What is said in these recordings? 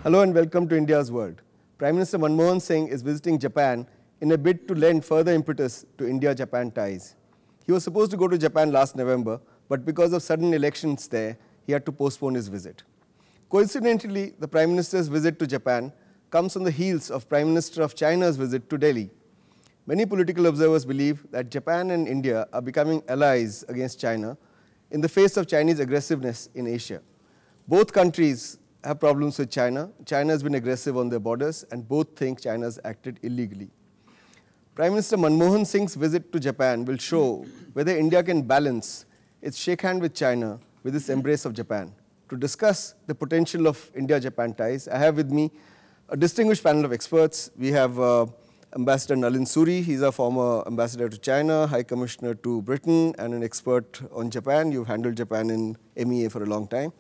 Hello and welcome to India's World. Prime Minister Manmohan Singh is visiting Japan in a bid to lend further impetus to India-Japan ties. He was supposed to go to Japan last November, but because of sudden elections there, he had to postpone his visit. Coincidentally, the Prime Minister's visit to Japan comes on the heels of Prime Minister of China's visit to Delhi. Many political observers believe that Japan and India are becoming allies against China in the face of Chinese aggressiveness in Asia. Both countries have problems with China. China has been aggressive on their borders, and both think China has acted illegally. Prime Minister Manmohan Singh's visit to Japan will show whether India can balance its shake hand with China with its embrace of Japan. To discuss the potential of India-Japan ties, I have with me a distinguished panel of experts. We have Ambassador Nalin Surie. He's a former ambassador to China, High Commissioner to Britain, and an expert on Japan. You've handled Japan in MEA for a long time.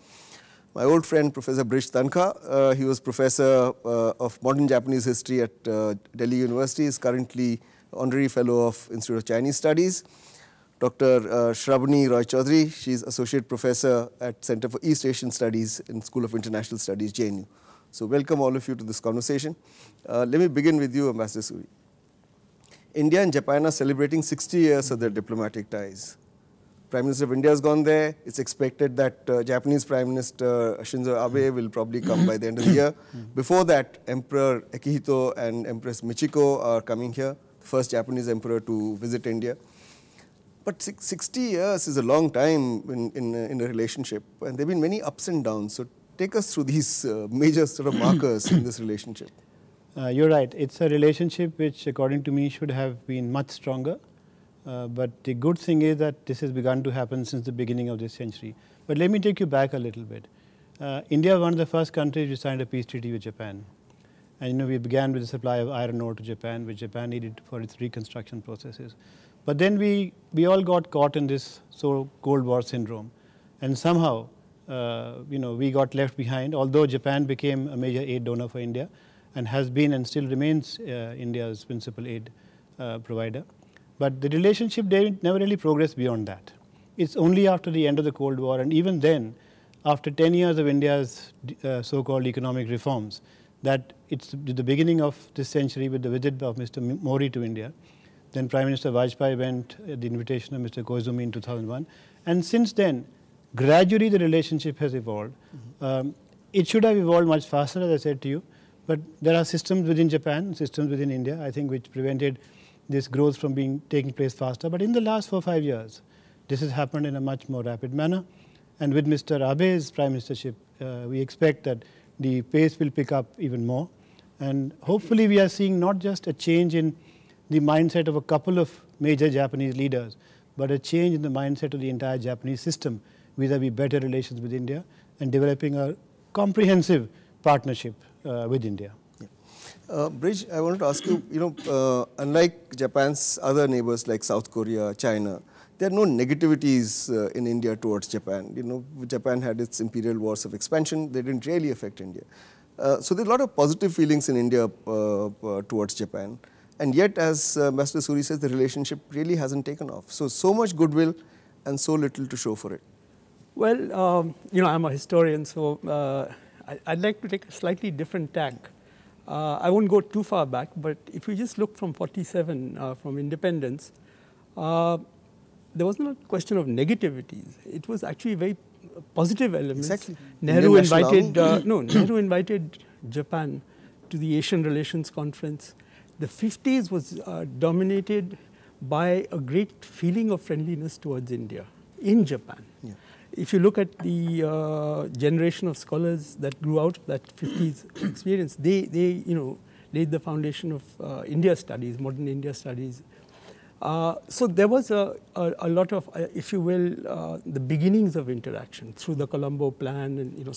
My old friend, Professor Brij Tankha, he was professor of modern Japanese history at Delhi University. He is currently honorary fellow of Institute of Chinese Studies. Dr. Srabani Choudhury, she is associate professor at Center for East Asian Studies in School of International Studies, JNU. So welcome all of you to this conversation. Let me begin with you, Ambassador Surie. India and Japan are celebrating 60 years of their diplomatic ties. Prime Minister of India has gone there. It's expected that Japanese Prime Minister Shinzo Abe will probably come by the end of the year. Before that, Emperor Akihito and Empress Michiko are coming here, the first Japanese emperor to visit India. But 60 years is a long time in a relationship, and there have been many ups and downs. So take us through these major sort of markers in this relationship. You're right. It's a relationship which, according to me, should have been much stronger. But the good thing is that this has begun to happen since the beginning of this century. But let me take you back a little bit. India was one of the first countries which signed a peace treaty with Japan. And we began with the supply of iron ore to Japan, which Japan needed for its reconstruction processes. But then we all got caught in this Cold War syndrome. And somehow, we got left behind, although Japan became a major aid donor for India and has been and still remains India's principal aid provider. But the relationship never really progressed beyond that. It's only after the end of the Cold War, and even then, after 10 years of India's so-called economic reforms, that it's the beginning of this century with the visit of Mr. Mori to India. Then Prime Minister Vajpayee went at the invitation of Mr. Koizumi in 2001. And since then, gradually the relationship has evolved. It should have evolved much faster, as I said to you. But there are systems within Japan, systems within India, I think, which prevented this growth from taking place faster. But in the last 4 or 5 years, this has happened in a much more rapid manner. And with Mr. Abe's prime ministership, we expect that the pace will pick up even more. And hopefully we are seeing not just a change in the mindset of a couple of major Japanese leaders, but a change in the mindset of the entire Japanese system vis-à-vis better relations with India and developing a comprehensive partnership with India. Brij, I wanted to ask you, unlike Japan's other neighbors like South Korea, China, there are no negativities in India towards Japan. Japan had its imperial wars of expansion. They didn't really affect India. So there's a lot of positive feelings in India towards Japan. And yet, as Master Surie says, the relationship really hasn't taken off. So much goodwill and so little to show for it. Well, I'm a historian, so I'd like to take a slightly different tack. I won't go too far back, but if you just look from 47, from independence, there was not a question of negativities. It was actually very positive elements. Exactly. Nehru invited Japan to the Asian Relations Conference. The 50s was dominated by a great feeling of friendliness towards India in Japan. Yeah. If you look at the generation of scholars that grew out of that 50s experience, they laid the foundation of India studies, modern India studies. So there was a lot of, if you will, the beginnings of interaction through the Colombo Plan, and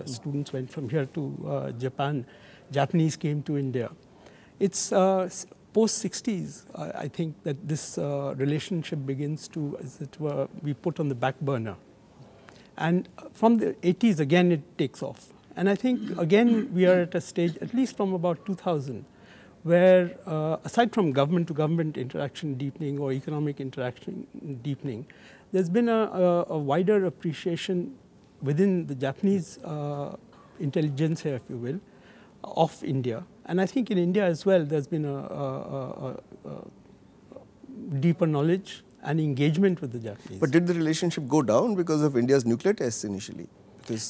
students went from here to Japan. Japanese came to India. It's post-60s, I think, that this relationship begins to, as it were, be put on the back burner. And from the 80s, again, it takes off. And I think, again, we are at a stage, at least from about 2000, where aside from government-to-government interaction deepening or economic interaction deepening, there's been a wider appreciation within the Japanese intelligentsia, if you will, of India. And I think in India as well, there's been a deeper knowledge and engagement with the Japanese. But did the relationship go down because of India's nuclear tests initially?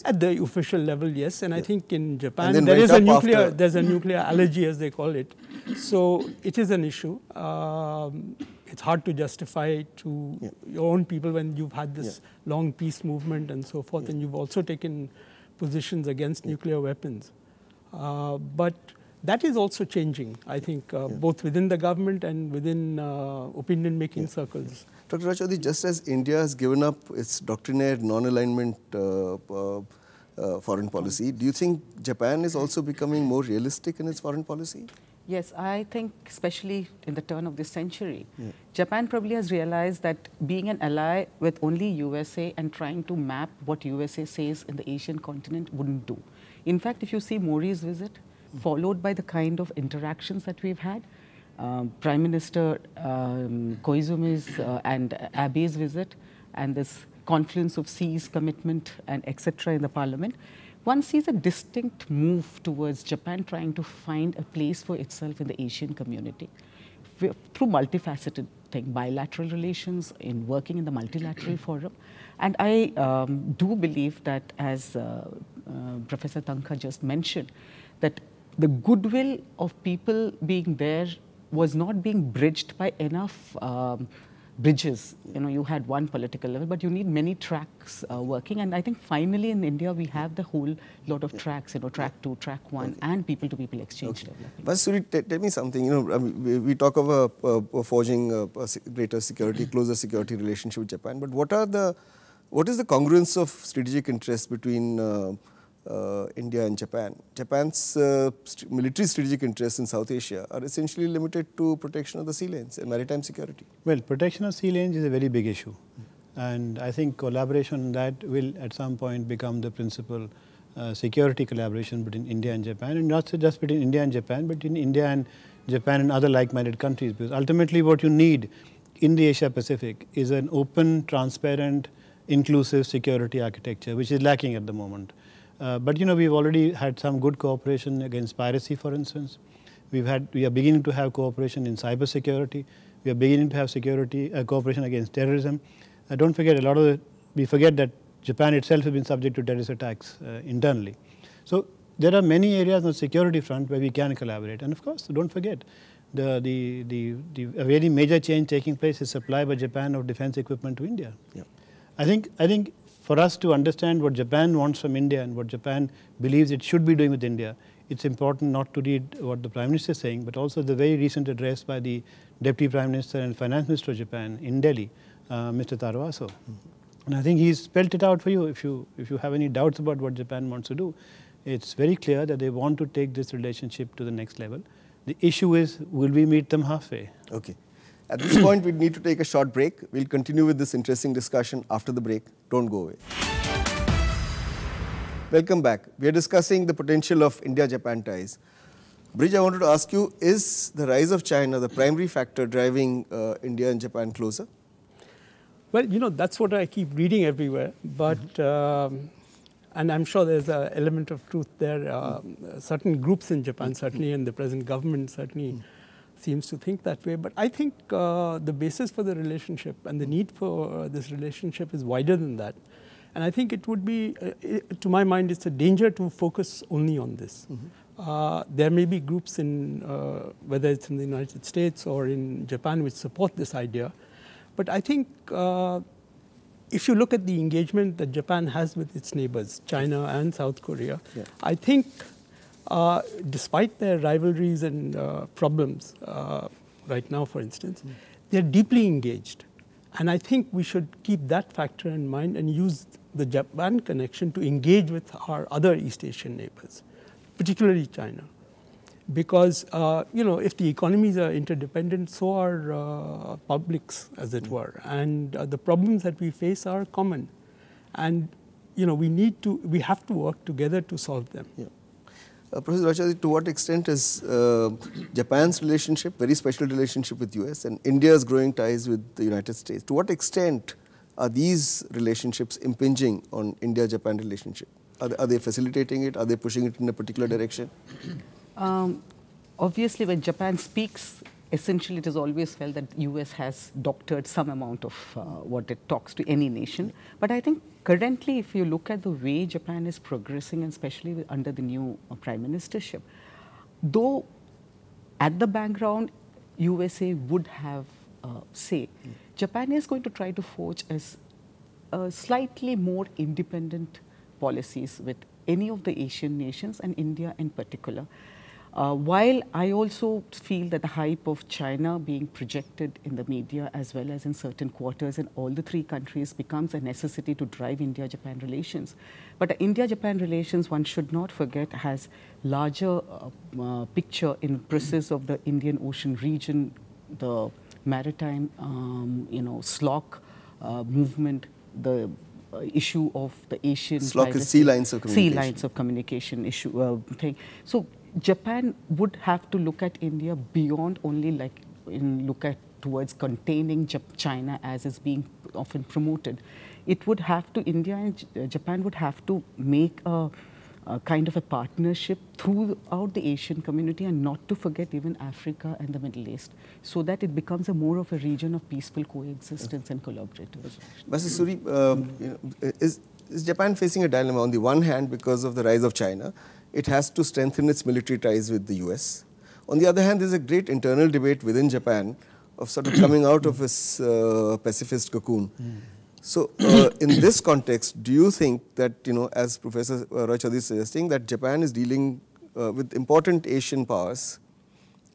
At the official level, yes, and I think in Japan there is there's a nuclear allergy, as they call it. So it is an issue. It's hard to justify to your own people when you've had this long peace movement and so forth, and you've also taken positions against nuclear weapons. But that is also changing, I think, both within the government and within opinion-making circles. Dr. Choudhury, just as India has given up its doctrinaire non-alignment foreign policy, do you think Japan is also becoming more realistic in its foreign policy? Yes, I think especially in the turn of this century, Japan probably has realized that being an ally with only USA and trying to map what USA says in the Asian continent wouldn't do. In fact, if you see Mori's visit, followed by the kind of interactions that we've had, Prime Minister Koizumi's and Abe's visit, and this confluence of Xi's commitment and etc. in the parliament, one sees a distinct move towards Japan trying to find a place for itself in the Asian community through multifaceted thing, bilateral relations, in working in the multilateral forum. And I do believe that, as Professor Tankha just mentioned, that the goodwill of people being there was not being bridged by enough bridges. You know, you had one political level, but you need many tracks working. And I think finally in India we have the whole lot of tracks, you know, track 2, track 1, and people-to-people exchange developing. But Surie, tell me something. You know, I mean, we talk of forging a greater security, closer security relationship with Japan. But what is the congruence of strategic interest between India and Japan? Japan's military strategic interests in South Asia are essentially limited to protection of the sea lanes and maritime security. Well, protection of sea lanes is a very big issue. And I think collaboration on that will at some point become the principal security collaboration between India and Japan. And not just between India and Japan, but in India and Japan and other like-minded countries. Because ultimately what you need in the Asia Pacific is an open, transparent, inclusive security architecture, which is lacking at the moment. But you know, we've already had some good cooperation against piracy, for instance. We are beginning to have cooperation in cyber security. We are beginning to have cooperation against terrorism. Don't forget, we forget that Japan itself has been subject to terrorist attacks internally. So there are many areas on the security front where we can collaborate. And of course, don't forget, a very major change taking place is supply by Japan of defense equipment to India. Yeah. I think for us to understand what Japan wants from India and what Japan believes it should be doing with India, it's important not to read what the Prime Minister is saying, but also the very recent address by the Deputy Prime Minister and Finance Minister of Japan in Delhi, Mr. Taro Aso. And I think he's spelled it out for you. If you have any doubts about what Japan wants to do, it's very clear that they want to take this relationship to the next level. The issue is, will we meet them halfway? Okay. At this point, we need to take a short break. We'll continue with this interesting discussion after the break. Don't go away. Welcome back. We are discussing the potential of India-Japan ties. Brij, I wanted to ask you, is the rise of China the primary factor driving India and Japan closer? Well, you know, that's what I keep reading everywhere. But, and I'm sure there's an element of truth there. Certain groups in Japan, certainly, and the present government certainly seems to think that way. But I think the basis for the relationship and the need for this relationship is wider than that. And I think it would be, to my mind, it's a danger to focus only on this. There may be groups in, whether it's in the United States or in Japan, which support this idea. But I think if you look at the engagement that Japan has with its neighbors, China and South Korea, I think despite their rivalries and problems right now, for instance, they're deeply engaged. And I think we should keep that factor in mind and use the Japan connection to engage with our other East Asian neighbors, particularly China. Because, you know, if the economies are interdependent, so are publics, as it were. And the problems that we face are common. And, you know, we have to work together to solve them. Yeah. Professor Choudhury, to what extent is Japan's relationship, very special relationship with US, and India's growing ties with the United States, to what extent are these relationships impinging on India-Japan relationship? Are they facilitating it? Are they pushing it in a particular direction? Obviously, when Japan speaks, essentially it is always felt that US has doctored some amount of what it talks to any nation. But I think currently, if you look at the way Japan is progressing, and especially under the new prime ministership, though at the background, USA would have say, Japan is going to try to forge a slightly more independent policies with any of the Asian nations and India in particular. While I also feel that the hype of China being projected in the media as well as in certain quarters in all the three countries becomes a necessity to drive India-Japan relations. But India-Japan relations, one should not forget, has larger picture in process of the Indian Ocean region, the maritime, SLOC movement, the issue of the Asian SLOC is sea lines of communication. Sea lines of communication issue thing. So Japan would have to look at India beyond only look at towards containing China as is being often promoted. It would have to, India and Japan would have to make a kind of a partnership throughout the Asian community, and not to forget even Africa and the Middle East, so that it becomes a more of a region of peaceful coexistence and collaborative. Mr. Surie, is Japan facing a dilemma? On the one hand, because of the rise of China, it has to strengthen its military ties with the US. On the other hand, there's a great internal debate within Japan of sort of coming out of its pacifist cocoon. So, in this context, do you think that, as Professor Roy Choudhury is suggesting, that Japan is dealing with important Asian powers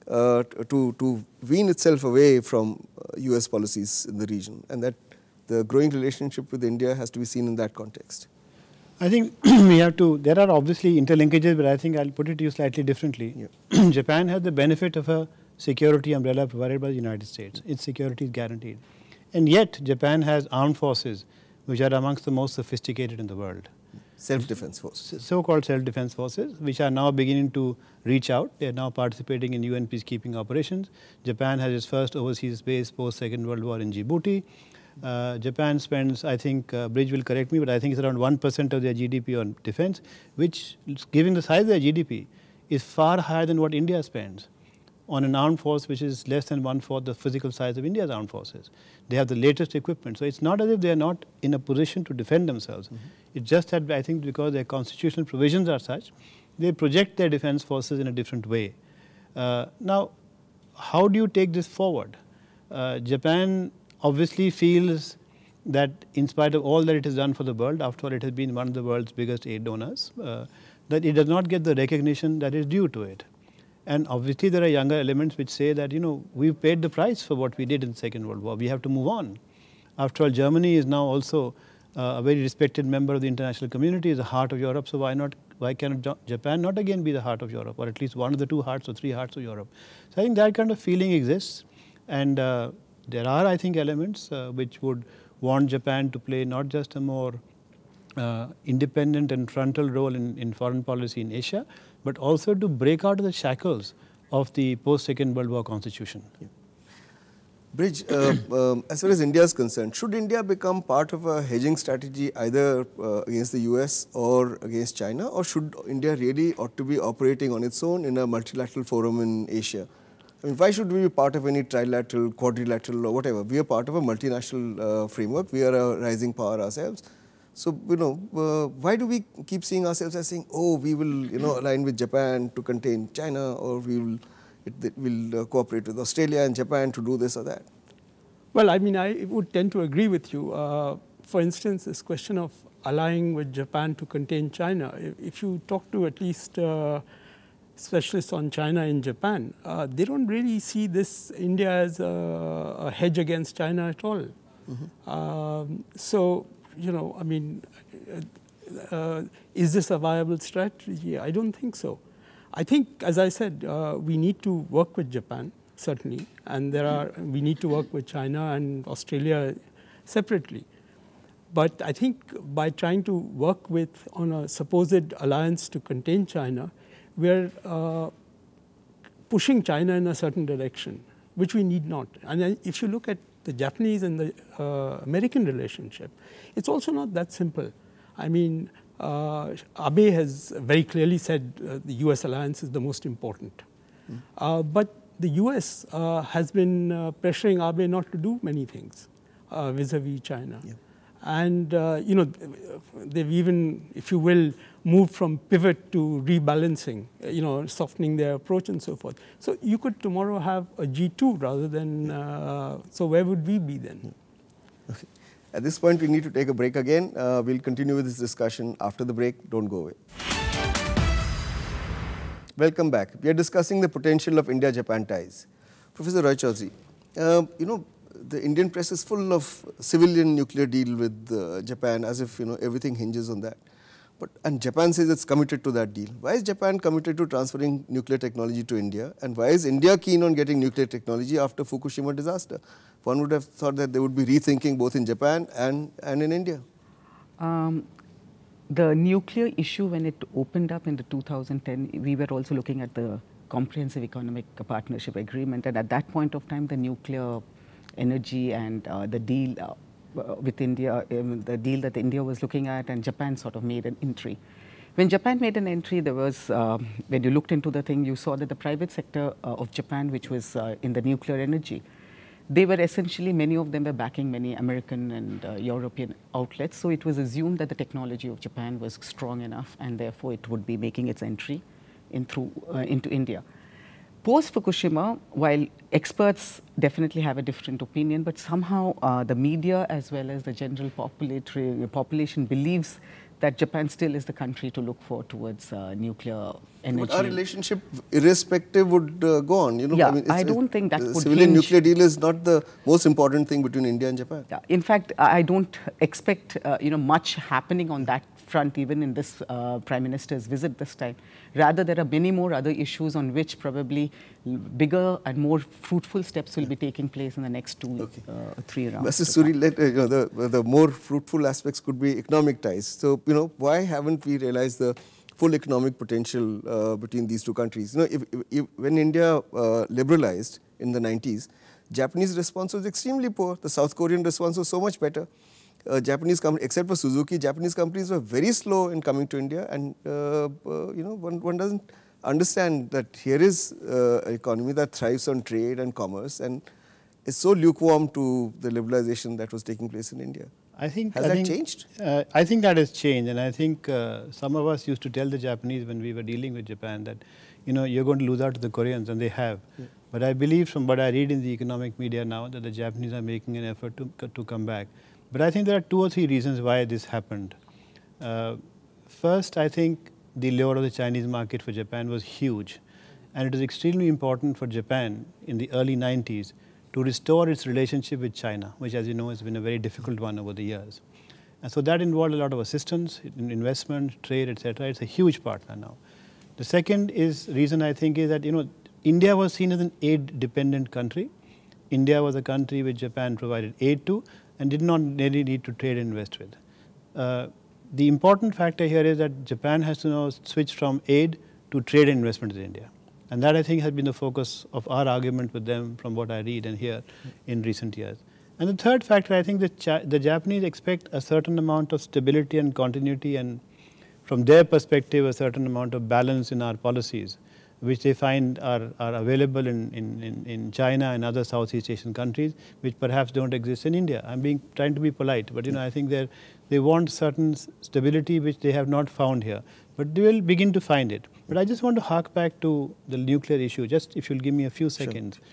to wean itself away from US policies in the region, and that the growing relationship with India has to be seen in that context? I think we have to, there are obviously interlinkages, but I think I'll put it to you slightly differently. Yeah. Japan has the benefit of a security umbrella provided by the United States. Its security is guaranteed. And yet, Japan has armed forces which are amongst the most sophisticated in the world. Self-defense forces. So-called self-defense forces, which are now beginning to reach out. They are now participating in UN peacekeeping operations. Japan has its first overseas base post-Second World War in Djibouti. Japan spends, I think, Brij will correct me, but I think it's around 1% of their GDP on defense, which, given the size of their GDP, is far higher than what India spends on an armed force which is less than 1/4 the physical size of India's armed forces. They have the latest equipment. So it's not as if they are not in a position to defend themselves. It's just that I think because their constitutional provisions are such, they project their defense forces in a different way. Now, how do you take this forward? Japan obviously feels that in spite of all that it has done for the world, after all it has been one of the world's biggest aid donors, that it does not get the recognition that is due to it. And obviously there are younger elements which say that, we've paid the price for what we did in the Second World War. We have to move on. After all, Germany is now also a very respected member of the international community, is the heart of Europe. So why cannot Japan not again be the heart of Europe, or at least one of the two hearts or three hearts of Europe? So I think that kind of feeling exists. And there are, I think, elements which would want Japan to play not just a more independent and frontal role in foreign policy in Asia, but also to break out of the shackles of the post-Second World War constitution. Yeah. Brij, as far as India is concerned, should India become part of a hedging strategy either against the US or against China, or should India really ought to be operating on its own in a multilateral forum in Asia? I mean, why should we be part of any trilateral, quadrilateral or whatever? We are part of a multinational framework. We are a rising power ourselves. So, why do we keep seeing ourselves as saying, oh, we will, align with Japan to contain China, or we'll cooperate with Australia and Japan to do this or that? Well, I mean, I would tend to agree with you. For instance, this question of allying with Japan to contain China, if you talk to at least specialists on China in Japan, they don't really see this India as a hedge against China at all. So, I mean, is this a viable strategy? I don't think so. I think, as I said, we need to work with Japan, certainly, and we need to work with China and Australia separately. But I think by trying to work on a supposed alliance to contain China, we're pushing China in a certain direction, which we need not. And if you look at the Japanese and the American relationship, it's also not that simple. I mean, Abe has very clearly said the US alliance is the most important. But the US has been pressuring Abe not to do many things vis-a-vis China. Yeah. And you know, they've even, if you will, moved from pivot to rebalancing, you know, softening their approach and so forth. So you could tomorrow have a G2 rather than, so where would we be then? Okay. At this point, we need to take a break again. We'll continue with this discussion after the break. Don't go away. Welcome back. We are discussing the potential of India-Japan ties. Professor Roy Choudhury, you know, the Indian press is full of civilian nuclear deal with Japan, as if, you know, everything hinges on that. And Japan says it's committed to that deal. Why is Japan committed to transferring nuclear technology to India? And why is India keen on getting nuclear technology after Fukushima disaster? One would have thought that they would be rethinking both in Japan and in India. The nuclear issue, when it opened up in the 2010, we were also looking at the Comprehensive Economic Partnership Agreement. And at that point of time, the nuclear energy and the deal with India, the deal that India was looking at, and Japan sort of made an entry. When Japan made an entry, there was, when you looked into the thing, you saw that the private sector of Japan, which was in the nuclear energy, they were essentially, many of them were backing many American and European outlets. So it was assumed that the technology of Japan was strong enough, and therefore it would be making its entry into India. Post-Fukushima, while experts definitely have a different opinion, but somehow the media as well as the general population believes that Japan still is the country to look for towards nuclear energy. But our relationship, irrespective, would go on. You know, yeah, I mean, I don't think that would civilian nuclear deal is not the most important thing between India and Japan. Yeah. In fact, I don't expect you know, much happening on that front, even in this Prime Minister's visit this time. Rather, there are many more other issues on which probably bigger and more fruitful steps will be taking place in the next 3 rounds. Mrs. Surie, you know, the more fruitful aspects could be economic ties. So, you know, why haven't we realized the full economic potential between these two countries? You know, when India liberalized in the 90s, Japanese response was extremely poor. The South Korean response was so much better. Japanese companies, except for Suzuki, Japanese companies were very slow in coming to India, and you know, one doesn't understand that here is an economy that thrives on trade and commerce, and is so lukewarm to the liberalization that was taking place in India. Has that changed? I think that has changed, and I think some of us used to tell the Japanese when we were dealing with Japan that, you know, you're going to lose out to the Koreans, and they have. Yeah. But I believe from what I read in the economic media now that the Japanese are making an effort to come back. But I think there are 2 or 3 reasons why this happened. First, I think the lure of the Chinese market for Japan was huge. And it is extremely important for Japan in the early 90s to restore its relationship with China, which, as you know, has been a very difficult one over the years. And so that involved a lot of assistance, investment, trade, etc. It's a huge partner now. The second reason I think is that, you know, India was seen as an aid-dependent country. India was a country which Japan provided aid to and did not really need to trade and invest with. The important factor here is that Japan has to now switch from aid to trade and investment with India. And that, I think, has been the focus of our argument with them from what I read and hear in recent years. And the third factor, I think that the Japanese expect a certain amount of stability and continuity, and from their perspective, a certain amount of balance in our policies, which they find are available in China and other Southeast Asian countries, which perhaps don't exist in India. I'm trying to be polite, but, you know, I think they want certain stability which they have not found here. But they will begin to find it. But I just want to hark back to the nuclear issue, just if you'll give me a few seconds. Sure.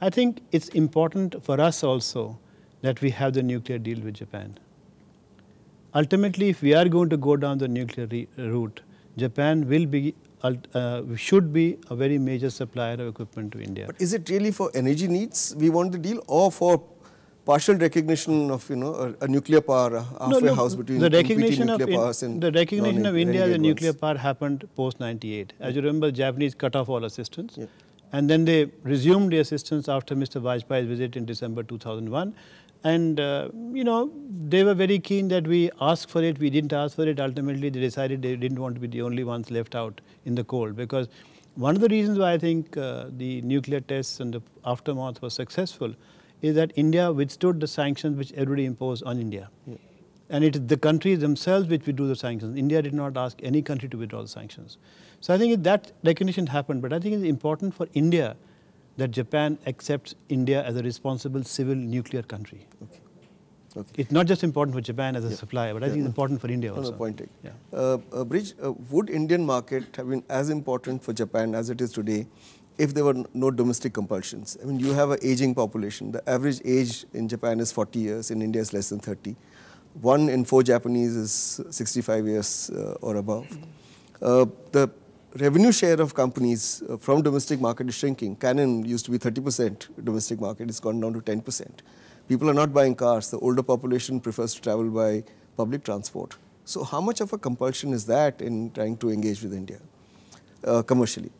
I think it's important for us also that we have the nuclear deal with Japan. Ultimately, if we are going to go down the nuclear route, Japan will be should be a very major supplier of equipment to India. But is it really for energy needs we want the deal, or for partial recognition of, you know, a nuclear power, halfway house between the recognition of powers and the recognition of India as a nuclear power happened post 98. As you remember, the Japanese cut off all assistance, and then they resumed the assistance after Mr. Vajpayee's visit in December 2001. And, you know, they were very keen that we ask for it. We didn't ask for it. Ultimately, they decided they didn't want to be the only ones left out in the cold. Because one of the reasons why I think the nuclear tests and the aftermath was successful is that India withstood the sanctions which everybody imposed on India. And it is the countries themselves which withdrew the sanctions. India did not ask any country to withdraw the sanctions. So I think that recognition happened, but I think it's important for India that Japan accepts India as a responsible civil nuclear country. Okay. Okay. It's not just important for Japan as a supplier, but I think it's important for India also. No, point taken. Yeah. Brij, would Indian market have been as important for Japan as it is today if there were no domestic compulsions? I mean, you have an aging population. The average age in Japan is 40 years. In India, is less than 30. 1 in 4 Japanese is 65 years or above. The revenue share of companies from domestic market is shrinking. Canon used to be 30% domestic market. It's gone down to 10%. People are not buying cars. The older population prefers to travel by public transport. So how much of a compulsion is that in trying to engage with India commercially?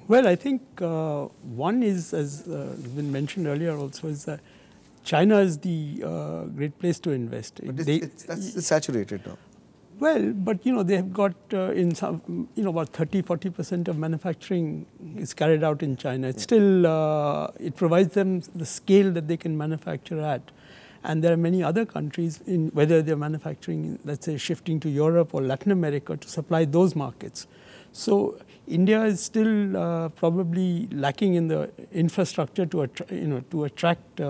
Well, I think one is, as been mentioned earlier also, is that China is the great place to invest. But it's saturated now. Well, but they have got in some, about 30–40% of manufacturing is carried out in China. It's still, it provides them the scale that they can manufacture at. And there are many other countries, whether they're manufacturing, let's say, shifting to Europe or Latin America to supply those markets. So India is still probably lacking in the infrastructure to attract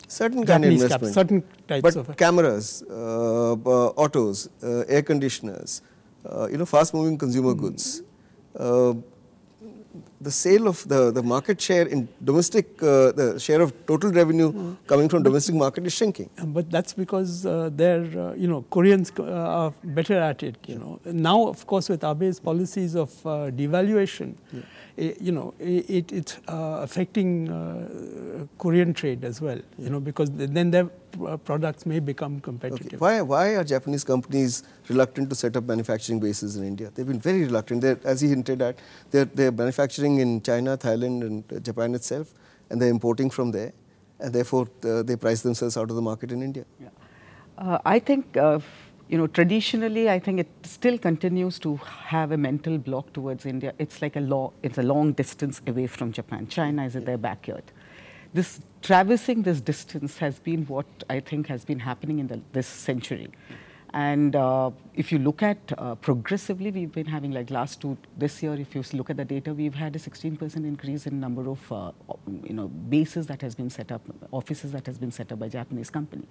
certain kind of investment, certain types of cameras, autos, air conditioners, fast-moving consumer goods. The sale of the market share in domestic, the share of total revenue coming from domestic market is shrinking. But that's because Koreans are better at it. Now, of course, with Abe's policies of devaluation, it's affecting Korean trade as well. Because then their products may become competitive. Okay. Why are Japanese companies reluctant to set up manufacturing bases in India? They've been very reluctant. As he hinted at, they're manufacturing in China, Thailand, and Japan itself, and they're importing from there, and therefore they price themselves out of the market in India. Yeah. I think traditionally, I think it still continues to have a mental block towards India. It's like it's a long distance away from Japan. China is in their backyard. This traversing this distance has been what I think has been happening in this century. And if you look at progressively, we've been having this year, if you look at the data, we've had a 16% increase in number of bases that has been set up, offices that has been set up by Japanese company.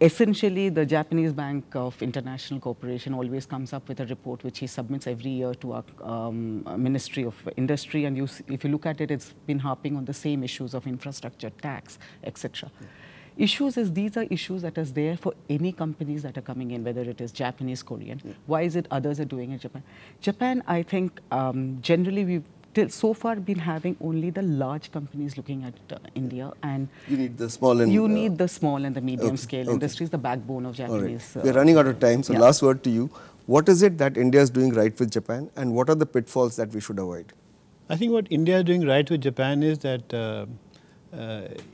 Essentially, the Japanese Bank of International Cooperation always comes up with a report which he submits every year to our Ministry of Industry. And if you look at it, it's been harping on the same issues of infrastructure, tax, etc. Issues is these are issues that is there for any companies that are coming in, whether it is Japanese, Korean. Why is it others are doing it Japan? Japan, I think, generally we've so far been having only the large companies looking at India, and you need the small and need the small and the medium scale industry is the backbone of Japanese. Right. We're running out of time, so last word to you. What is it that India is doing right with Japan, and what are the pitfalls that we should avoid? I think what India is doing right with Japan is that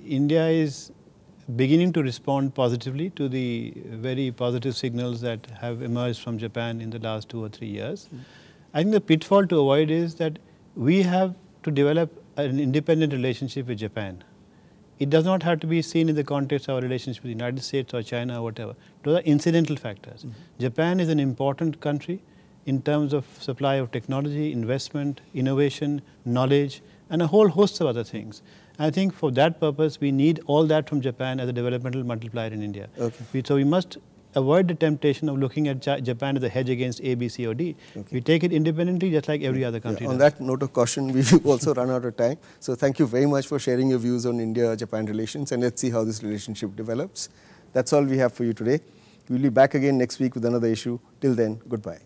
India is beginning to respond positively to the very positive signals that have emerged from Japan in the last 2 or 3 years. I think the pitfall to avoid is that we have to develop an independent relationship with Japan. It does not have to be seen in the context of our relationship with the United States or China or whatever. Those are incidental factors. Japan is an important country in terms of supply of technology, investment, innovation, knowledge, and a whole host of other things. I think for that purpose, we need all that from Japan as a developmental multiplier in India. Okay. So we must avoid the temptation of looking at Japan as a hedge against A, B, C, or D. Okay. We take it independently just like every other country does. On that note of caution, we've also run out of time. So thank you very much for sharing your views on India-Japan relations, and let's see how this relationship develops. That's all we have for you today. We'll be back again next week with another issue. Till then, goodbye.